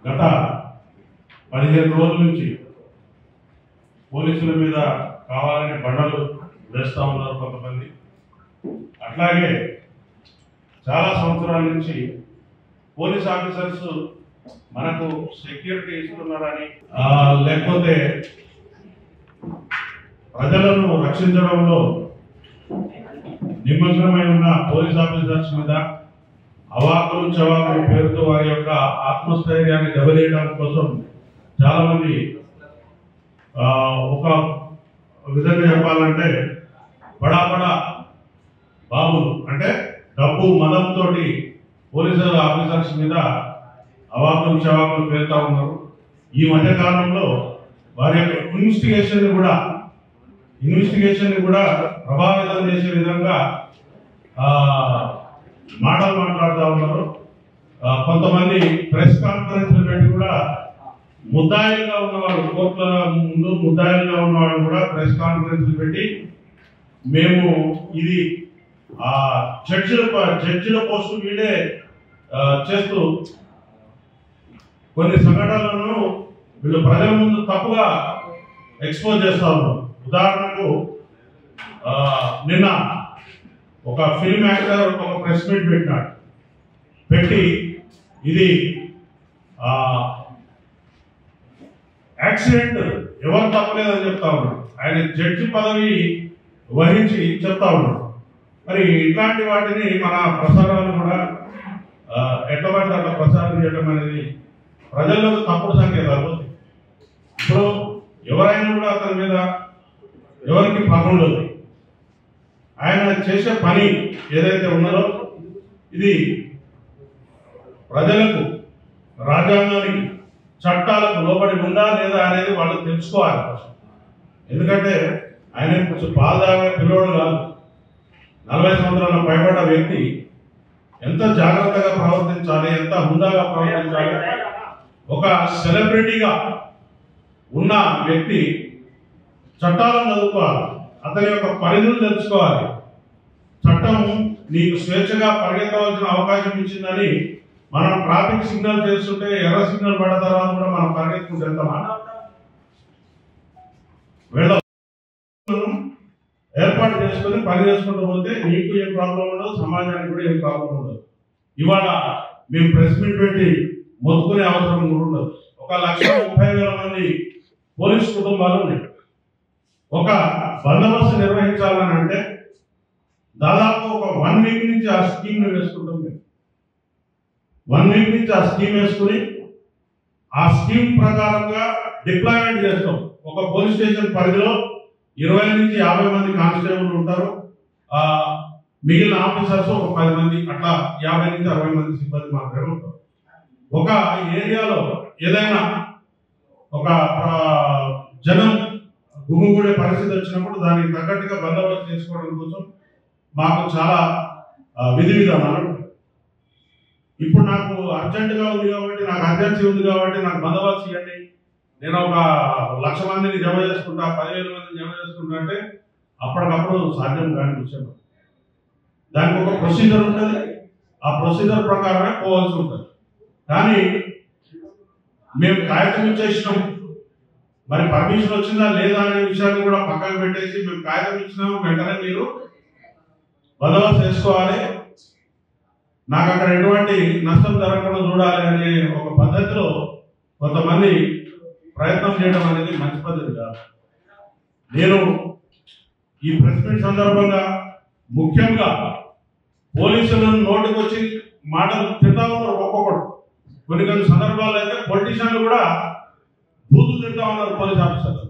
గత 15 రోజుల నుంచి పోలీసుల మీద కావాలని బండలు వేస్తూ ఉన్నారు కొంతమంది. అట్లాగే చాలా సంవత్సరాల నుంచి పోలీస్ ఆఫీసర్స్ మనకు సెక్యూరిటీ ఇస్తున్నారని లేకపోతే ప్రజలను రక్షించడంలో నిమగ్నమై ఉన్న పోలీస్ ఆఫీసర్స్ మీద అవాకులు చవాకులు పేరుతో వారి యొక్క ఆత్మస్థైర్యాన్ని దెబ్బతీయడం కోసం చాలా మంది ఒక విధంగా చెప్పాలంటే బడా బాబులు అంటే డబ్బు మదంతో పోలీసు ఆఫీసర్స్ మీద అవాకులు చవాకులు పేరుతా ఉన్నారు. ఈ మధ్య కాలంలో వారి యొక్క ఇన్వెస్టిగేషన్ కూడా ప్రభావితం చేసే విధంగా మాటలు మాట్లాడుతూ ఉన్నారు. కొంతమంది ప్రెస్ కాన్ఫరెన్స్లు పెట్టి కూడా ముద్దాయిలుగా ఉన్నవాళ్ళు, కోర్టుల ముందు ముద్దాయిలుగా ఉన్నవాళ్ళు కూడా ప్రెస్ కాన్ఫరెన్స్లు పెట్టి మేము ఇది జడ్జిల పోస్టు వీడే చేస్తూ కొన్ని సంఘటనలను వీళ్ళు ప్రజల ముందు తప్పుగా ఎక్స్పోజ్ చేస్తా ఉన్నారు. ఉదాహరణకు నిన్న ఒక ఫిల్మ్ యాక్టర్ ఒక ప్రెస్ మీట్ పెట్టి ఇది యాక్సిడెంట్ ఎవరు తప్పలేదని చెప్తా ఉన్నాడు. ఆయన జడ్జి పదవి వహించి చెప్తా ఉన్నాడు. మరి ఇట్లాంటి వాటిని మన ప్రసారాలు కూడా ఎట్లా పడితే అట్లా ప్రసారం చేయడం అనేది ప్రజల్లో తప్పుడు సంకేతాలు. ఇప్పుడు ఎవరైనా కూడా అతని మీద ఎవరికి పగం లేదు. ఆయన చేసే పని ఏదైతే ఉన్నదో ఇది ప్రజలకు, రాజ్యాంగానికి, చట్టాలకు లోబడి ఉందా లేదా అనేది వాళ్ళు తెలుసుకోవాలి. ఎందుకంటే ఆయన కొంచెం బాధగా పిల్లవాడు కాదు. 40 సంవత్సరాల పైబడ్డ వ్యక్తి ఎంత జాగ్రత్తగా ప్రవర్తించాలి, ఎంత హుందాగా ప్రవర్తించాలి. ఒక సెలబ్రిటీగా ఉన్న వ్యక్తి చట్టాలను చదువుకోవాలి, అతని యొక్క పరిధులు తెలుసుకోవాలి. చట్టం నీకు స్వేచ్ఛగా పరిగెత్తవలసిన అవకాశం ఇచ్చిందని మనం ట్రాఫిక్ సిగ్నల్ చేస్తుంటే ఎర్ర సిగ్నల్ పడ్డ తర్వాత కూడా మనం పరిగెత్తుకుంటూ వెళ్తామా? ఏర్పాటు చేసుకుని పని చేసుకుంటూ పోతే నీకు ఏం ప్రాబ్లం ఉండదు, సమాజానికి కూడా ఏం ప్రాబ్లం ఉండదు. ఇవాళ మేము ప్రెస్ మీట్ పెట్టి మొత్తుకునే అవసరం కూడా ఉండదు. 1,30,000 మంది పోలీస్ కుటుంబాలు ఉన్నాయి. ఒక బందోబస్తు నిర్వహించాలని అంటే దాదాపు ఒక 1 వీక్ నుంచి ఆ స్కీమ్ వేసుకుంటాం. మేము 1 వీక్ నుంచి ఆ స్కీమ్ వేసుకుని ఆ స్కీమ్ ప్రకారంగా డిప్లాయ్మెంట్ చేస్తాం. ఒక పోలీస్ స్టేషన్ పరిధిలో 20 నుంచి 50 మంది కానిస్టేబుల్ ఉంటారు. మిగిలిన ఆఫీసర్స్ ఒక 10 మంది, అట్లా 50 నుంచి 60 మంది సిబ్బంది మాత్రమే ఉంటారు. ఒక ఏరియాలో ఏదైనా ఒక జనం గుమిగూడే పరిస్థితి వచ్చినప్పుడు దానికి తగ్గట్టుగా బందోబస్తు చేసుకోవడం కోసం మాకు చాలా విధి విధానాలు. ఇప్పుడు నాకు అర్జెంటుగా ఉంది కాబట్టి, నాకు అర్జెన్సీ ఉంది కాబట్టి నాకు బందోబస్తు ఇవ్వండి, నేను ఒక 1,00,000 మందిని జమ చేసుకుంటా, 10,000 మందిని జమ చేసుకుంటా అంటే అప్పటికప్పుడు సాధ్యం కాని విషయం. దానికి ఒక ప్రొసీజర్ ఉంటుంది. ఆ ప్రొసీజర్ ప్రకారమే పోవాల్సి ఉంటుంది. కానీ మేము కాగితం ఇచ్చేసినాం, మరి పర్మిషన్ వచ్చిందా లేదా అనే విషయాన్ని కూడా పక్కన పెట్టేసి మేము కాగితం ఇచ్చినాము, వెంటనే మీరు బందోబస్తు చేసుకోవాలి, నాకు అక్కడ ఎటువంటి నష్టం జరగకుండా చూడాలి అనే ఒక పద్ధతిలో కొంతమంది ప్రయత్నం చేయడం అనేది మంచి పద్ధతి కాదు. నేను ఈ ప్రెస్ మీట్ సందర్భంగా ముఖ్యంగా పోలీసులను నోటికి వచ్చి మాటలు తింటా ఉన్నారు ఒక్కొక్కడు. కొన్ని సందర్భాల్లో అయితే పొలిటీషియన్లు కూడా బూతులు తింటా ఉన్నారు పోలీస్ ఆఫీసర్లు.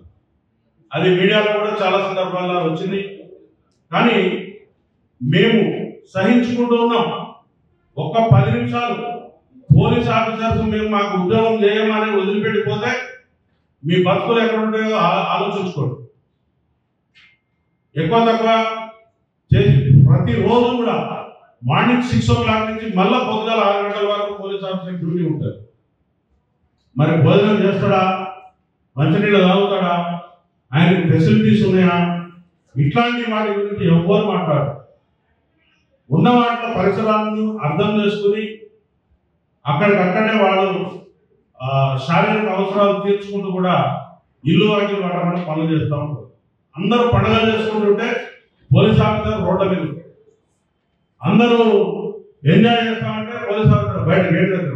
అది మీడియాలో కూడా చాలా సందర్భాల్లో వచ్చింది. కానీ మేము సహించుకుంటూ ఉన్నాం. ఒక్క 10 నిమిషాలు పోలీస్ ఆఫీసర్స్ మేము మాకు ఉద్యోగం చేయమని వదిలిపెట్టిపోతే మీ బతుకులు ఎక్కడ ఉంటాయో ఆలోచించుకోండి. ఎక్కువ తక్కువ చేసి ప్రతిరోజు కూడా మార్నింగ్ 6 o'clock నుంచి మళ్ళా పొద్దుగాల 6 గంటల వరకు పోలీస్ ఆఫీసర్ డ్యూటీ ఉంటుంది. మరి భోజనం చేస్తాడా, మంచినీళ్ళు తాగుతాడా, ఆయనకి ఫెసిలిటీస్ ఉన్నాయా, ఇట్లాంటి వాటి గురించి ఎవ్వరు మాట్లాడరు. ఉన్న వాటిలో పరిసరాలను అర్థం చేసుకుని అక్కడికక్కడే వాళ్ళు శారీరక అవసరాలు తీర్చుకుంటూ కూడా ఇల్లు వాకిలు వాడమని పనులు చేస్తూ ఉంటారు. అందరూ పండుగలు చేసుకుంటుంటే పోలీస్ ఆఫీసర్ రోడ్ల మీద, అందరూ ఎంజాయ్ చేస్తామంటే పోలీస్ ఆఫీసర్ బయట గేట్ దగ్గర